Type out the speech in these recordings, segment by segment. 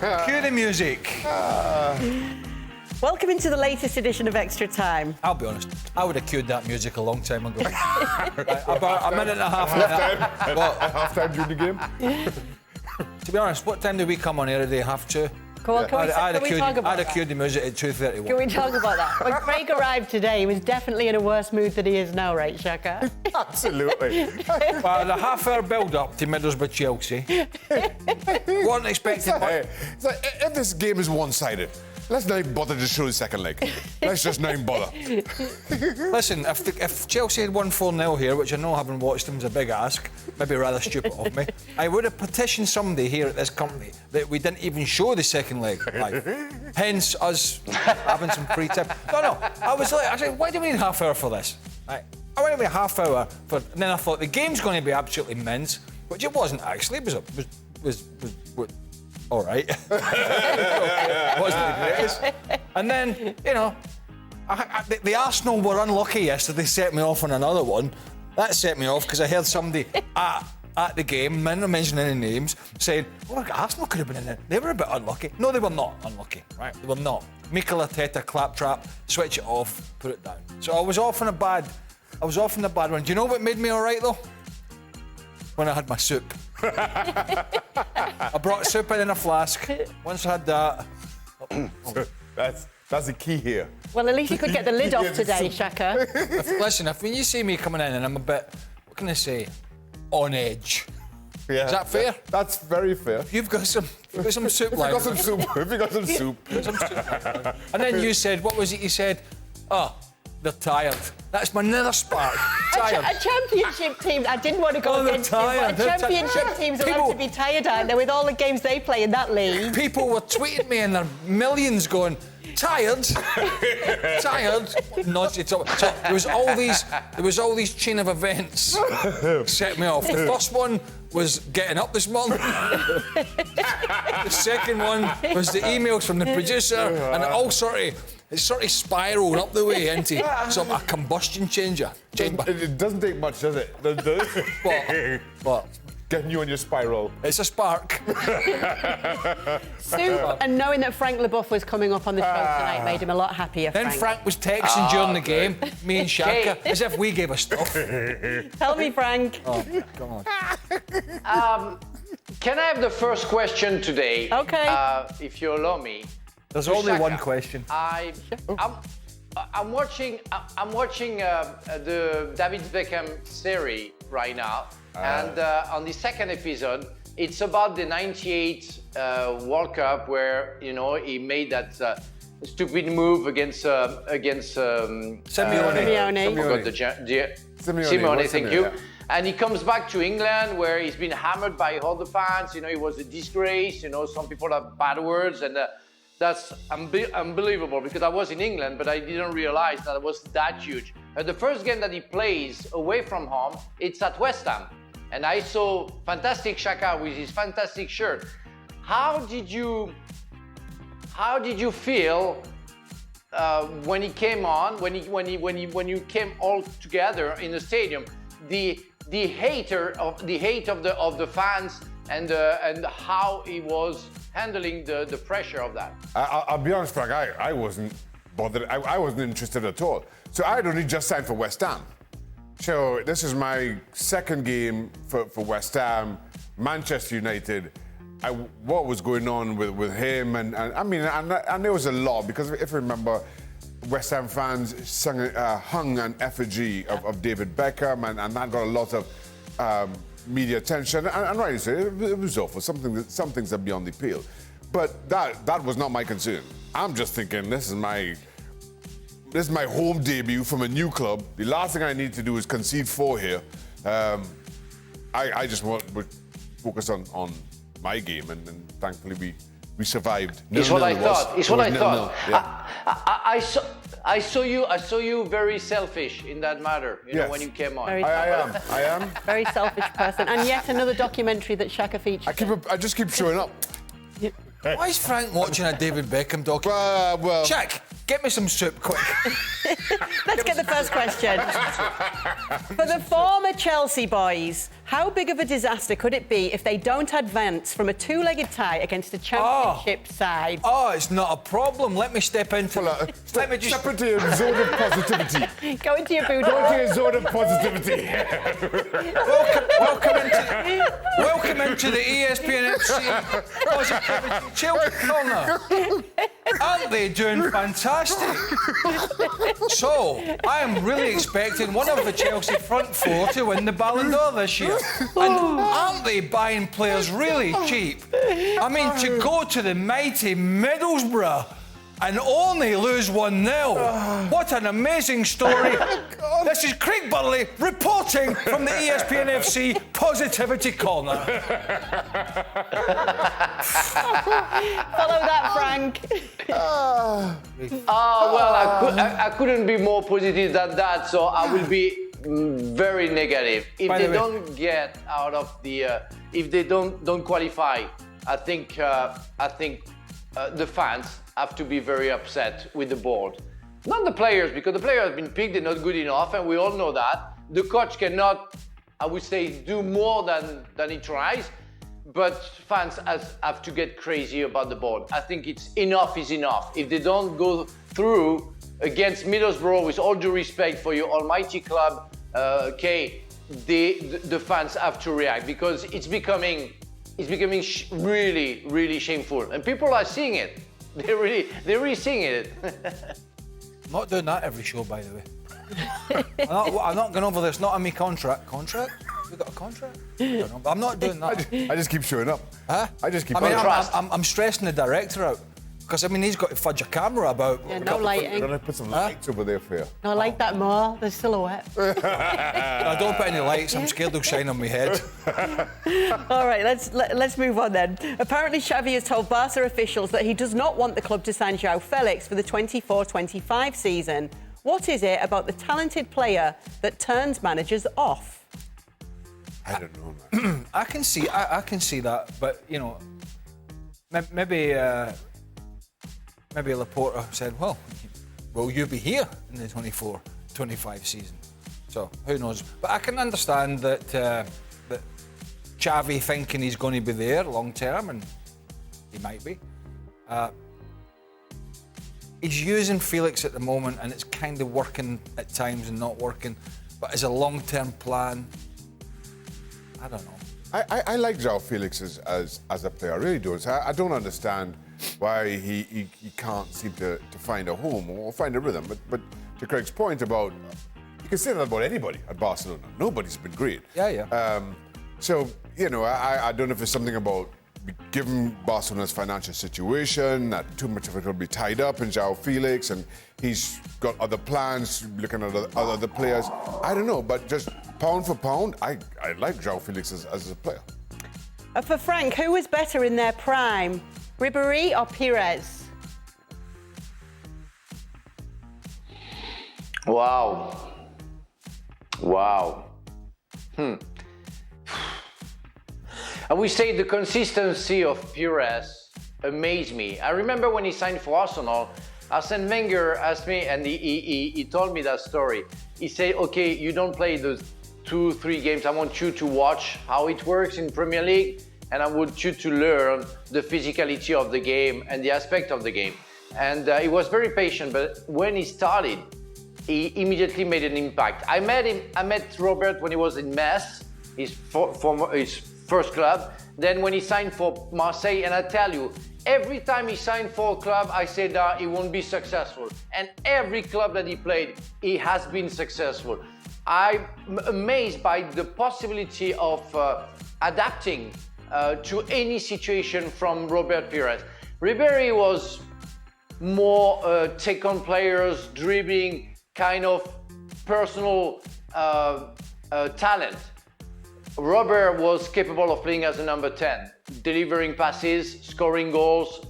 Cue the music. Welcome into the latest edition of Extra Time. I'll be honest, I would have cued that music a long time ago. About a minute and a half. Half-time during the game? To be honest, what time do we come on here today? Half two? Come on, can we talk about I'd have cued the music at 2:31. Can we talk about that? When Craig arrived today, he was definitely in a worse mood than he is now, right, Shaka? Absolutely. Well, the half-hour build-up to Middlesbrough Chelsea. Wasn't expecting much. It's like, if this game is one-sided, let's not even bother to show the second leg. Let's just not even bother. Listen, if Chelsea had won 4-0 here, which I know having watched them is a big ask, maybe rather stupid of me, I would have petitioned somebody here at this company that we didn't even show the second leg live. Hence us having some free time. No, I said, why do we need half hour for this? Right. I went away a half hour for, and then I thought the game's going to be absolutely mince, which it wasn't actually. It was all right. It wasn't the greatest. And then, you know, the Arsenal were unlucky yesterday, set me off on another one. That set me off because I heard somebody at the game, not mentioning any names, saying, oh, Arsenal could have been in there. They were a bit unlucky. No, they were not unlucky, right? They were not. Mikel Arteta, claptrap, switch it off, put it down. So I was off on a bad one. Do you know what made me all right, though? When I had my soup. I brought soup in a flask. Once I had that... That's the key here. Well, at least you could get the lid off today, Shaka. Listen, when you see me coming in and I'm a bit, what can I say, on edge. Yeah. Is that fair? That's very fair. You've got some soup If lying you got some soup. And then you said, what was it you said? Oh, they're tired. That's my nether spark. Tired. A championship team, I didn't want to go against him, but a championship team's allowed to be tired, aren't they, with all the games they play in that league? People were tweeting me and their millions going, tired? Tired? Nonsense. So there was all these chain of events set me off. The first one was getting up this morning. The second one was the emails from the producer, and it sort of spiraled up the way into a combustion chamber. It doesn't take much, does it? What? Getting you on your spiral. It's a spark. Soup and knowing that Frank Leboeuf was coming up on the show tonight made him a lot happier, Then Frank was texting during the game, me and Shaka, as if we gave a stuff. Tell me, Frank. Oh, come on. Can I have the first question today? Okay. If you allow me. There's only Shaka, one question. I'm watching the David Beckham series right now, and on the second episode, it's about the '98 World Cup where he made that stupid move against Simeone. Simeone, thank you. Yeah. And he comes back to England where he's been hammered by all the fans. He was a disgrace. Some people have bad words, and that's unbelievable because I was in England, but I didn't realize that it was that huge. The first game that he plays away from home, it's at West Ham. And I saw fantastic Shaka with his fantastic shirt. How did you feel when he came on, when you came all together in the stadium? The hate of the fans and how he was handling the pressure of that. I'll be honest, Frank, I wasn't bothered. I wasn't interested at all. So I'd only just signed for West Ham. So this is my second game for West Ham, Manchester United. What was going on with him? And there was a lot, because if you remember, West Ham fans hung an effigy of David Beckham, and that got a lot of media attention. And rightly so, it was awful. Some things are beyond the pale. But that was not my concern. I'm just thinking, this is my home debut from a new club. The last thing I need to do is concede 4 here. I just would focus on my game, and thankfully we survived. It's what I thought. It's what I thought. Yeah. I saw you very selfish in that matter. Yes. When you came on. I am. Very selfish person. And yet another documentary that Shaka featured. I just keep showing up. Why is Frank watching a David Beckham documentary? Well. Check. Get me some soup, quick. Let's get the first question. For the former Chelsea boys, how big of a disaster could it be if they don't advance from a two-legged tie against a championship side? Oh, it's not a problem. Let me step into... Let me just... Step into your zone of positivity. Go into your boudoir. Go into your zone of positivity. Welcome into the ESPN FC Positivity Chelsea Corner. Aren't they doing fantastic? So, I am really expecting one of the Chelsea front four to win the Ballon d'Or this year. And aren't they buying players really cheap? I mean, to go to the mighty Middlesbrough and only lose 1-0. What an amazing story. This is Craig Burley reporting from the ESPN FC Positivity Corner. Follow that, Frank. Well, I couldn't be more positive than that, so I will be very negative. If they don't get out of the, if they don't qualify, I think the fans have to be very upset with the board. Not the players, because the players have been picked, they're not good enough, and we all know that. The coach cannot, I would say, do more than he tries, but fans have to get crazy about the board. I think it's enough is enough. If they don't go through against Middlesbrough, with all due respect for your almighty club, the fans have to react, because it's becoming really, really shameful, and people are seeing it. They're really seeing it. I'm not doing that every show, by the way. I'm not going over this. Not on my contract. Contract? We got a contract? I don't know, but I'm not doing that. I just keep showing up. Huh? I just keep. I'm stressing the director out. Because, I mean, he's got to fudge a camera about... Yeah, no lighting. I'm going to put some lights over there for you. I like that more, the silhouette. I don't put any lights, I'm scared they'll shine on my head. All right, let's move on then. Apparently, Xavi has told Barca officials that he does not want the club to sign Joao Felix for the 24-25 season. What is it about the talented player that turns managers off? I don't know, man. I can see that, but, you know, maybe Laporta said, well, will you be here in the 24-25 season? So, who knows? But I can understand that that Xavi thinking he's going to be there long term, and he might be. He's using Felix at the moment, and it's kind of working at times and not working. But as a long-term plan, I don't know. I like Joao Felix as a player, I really do. I don't understand why he can't seem to find a home or find a rhythm. But to Craig's point about, you can say that about anybody at Barcelona. Nobody's been great. Yeah. So, you know, I don't know if it's something about, given Barcelona's financial situation, that too much of it will be tied up in Joao Felix, and he's got other plans, looking at other players. I don't know, but just pound for pound, I like Joao Felix as a player. For Frank, who was better in their prime, Ribéry or Pires? Wow. I would say the consistency of Pires amazed me. I remember when he signed for Arsenal, Arsene Wenger asked me, and he told me that story. He said, okay, you don't play those 2-3 games. I want you to watch how it works in Premier League, and I want you to learn the physicality of the game and the aspect of the game. And he was very patient, but when he started, he immediately made an impact. I met Robert when he was in Metz, his first club. Then when he signed for Marseille, and I tell you, every time he signed for a club, I said he won't be successful. And every club that he played, he has been successful. I'm amazed by the possibility of adapting to any situation from Robert Pires. Ribéry was more take-on players, dribbling, kind of personal talent. Robert was capable of playing as a number 10, delivering passes, scoring goals,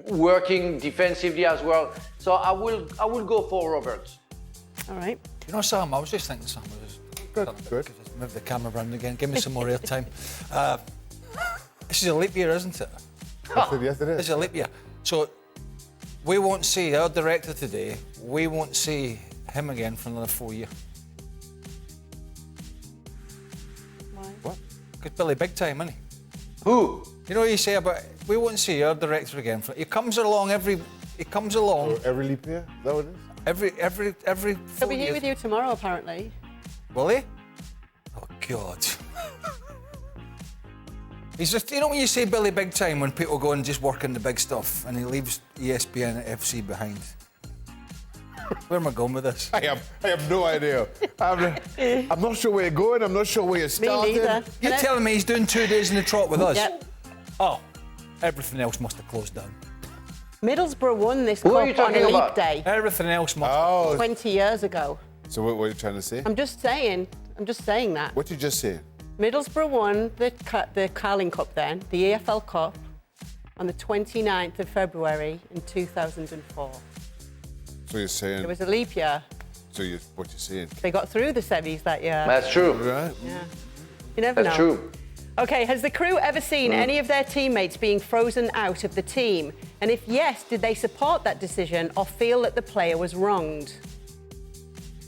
working defensively as well. So I will go for Robert. All right. You know, Sam, I was just thinking, Sam, Good. Just move the camera around again. Give me some more airtime. This is a leap year, isn't it? Yes, it is. This is a leap year. So, we won't see our director today. We won't see him again for another 4 years. Why? What? Because Billy Big Time, isn't he? Who? You know what you say about we won't see our director again. He comes along every. He comes along Every leap year? Is that what it is? every. He'll 4 be here years. with you tomorrow, apparently. Will he? Oh God. He's just, you know when you say Billy Big Time when people go and just work in the big stuff and he leaves ESPN FC behind. Where am I going with this? I have no idea. I'm not sure where you're going. I'm not sure where you're Me starting. neither. You're telling me he's doing 2 days in the trot with us? Yep. Oh, everything else must have closed down. Middlesbrough won this Who are you cup on a talking leap about? day Everything else must. Oh, 20 years ago. so what are you trying to say? I'm just saying that. What you just say? Middlesbrough won the Carling Cup then, the EFL Cup, on the 29th of February in 2004. So you're saying? It was a leap year. What you're saying? They got through the semis that year. That's true. Right. Yeah. You never That's know. true. Okay, has the crew ever seen any of their teammates being frozen out of the team? And if yes, did they support that decision or feel that the player was wronged?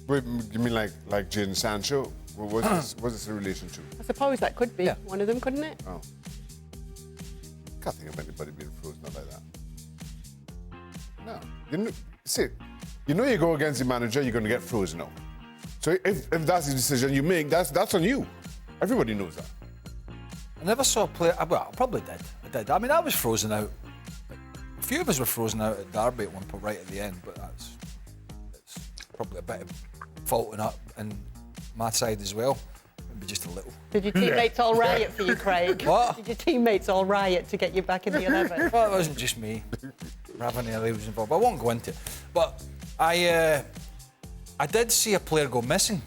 Wait, you mean like Jadon Sancho? What's this in relation to? I suppose that could be Yeah. one of them, couldn't it? Oh. Can't think of anybody being frozen up like that. No. You know you go against the manager, you're going to get frozen out. So if that's the decision you make, that's on you. Everybody knows that. I never saw a player. Well, I probably did. I did. I mean, I was frozen out. A few of us were frozen out at Derby at one point, right at the end. But it's probably a bit of faulting up and my side as well. Maybe just a little. Did your teammates all riot for you, Craig? What? Did your teammates all riot to get you back in the 11? Well, it wasn't just me. Ravanelli was involved. I won't go into it. But I did see a player go missing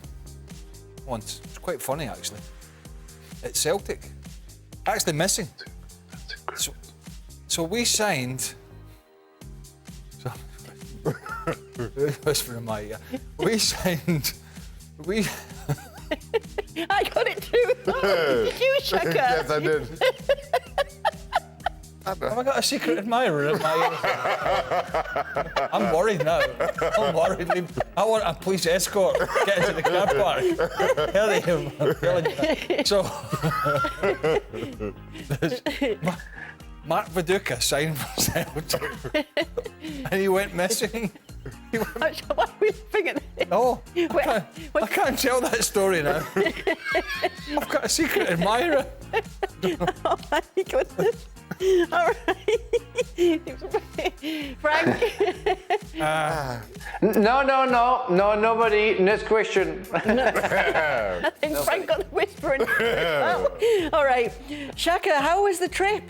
once. It's quite funny, actually. At Celtic. Actually missing. So we signed... Whispering in my ear. We signed... I got it too. Did you, Shaka? Yes, I did. Have I got a secret admirer in my ear? I'm worried now. I'm worried. I want a police escort. Get into the car park. Hurry him. I'm telling you. So, Mark Viduka signed for Celtic. And he went missing. Why are we laughing at this? No, Wait, I can't tell that story now. I've got a secret admirer. Oh my goodness. All right. Frank. No, nobody. Next question. I think Frank got the whispering. Well, all right. Shaka, how was the trip?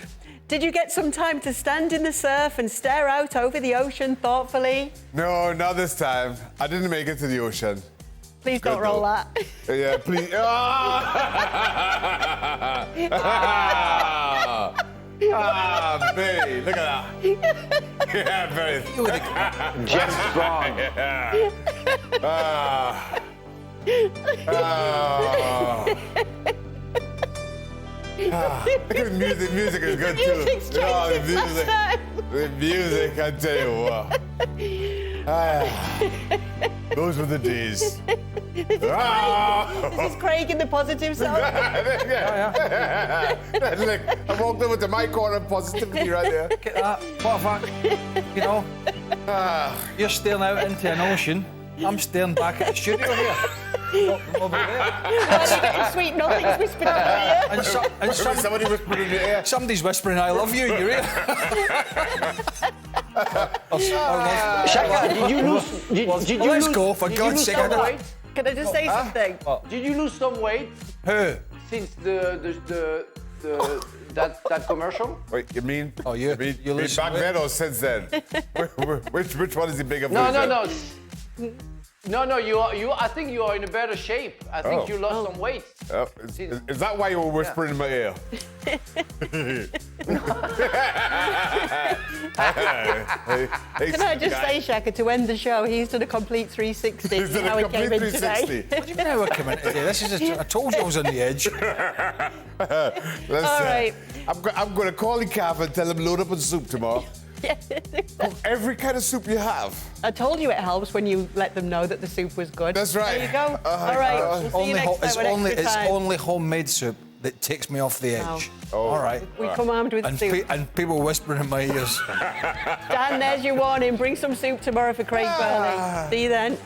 Did you get some time to stand in the surf and stare out over the ocean thoughtfully? No, not this time. I didn't make it to the ocean. Please don't Good roll though. that. Yeah, please. Babe, look at that. Yeah, very. James Bond. Music is good too. Music's changed since last time. The music, I tell you what. Those were the days. This is Craig in the positive zone. Look, I walked over to my corner of positivity right there. Look at that. What a fact. You know, you're staring out into an ocean. I'm staring back at the studio here. Over there. Why are you getting sweet nothings whispered in your ear? And Somebody whispered in your ear. somebody's whispering, I love you in your ear. Shaka, did you lose? Did you Let's lose, go, for did God's you lose sake. some weight? Can I just say something? Did you lose some weight Who? since that commercial? Wait, you mean? Oh, you lose back weight? then or since then? which one is the bigger No. You are. I think you are in a better shape. I think you lost some weight. Is that why you were whispering in my ear? Can I just say, Shaka, to end the show, he's done a complete 360. He's done how a he came complete in today. 360. What do you mean how I come in today? This is I told you I was on the edge. Let's, All right. I'm going to call the calf and tell him load up on soup tomorrow. Every kind of soup you have. I told you it helps when you let them know that the soup was good. That's right. There you go. All right. We'll see you next time on Extra Time. only homemade soup that takes me off the edge. Oh. All right. We come armed with soup. And people whispering in my ears. Dan, there's your warning. Bring some soup tomorrow for Craig Burley. See you then.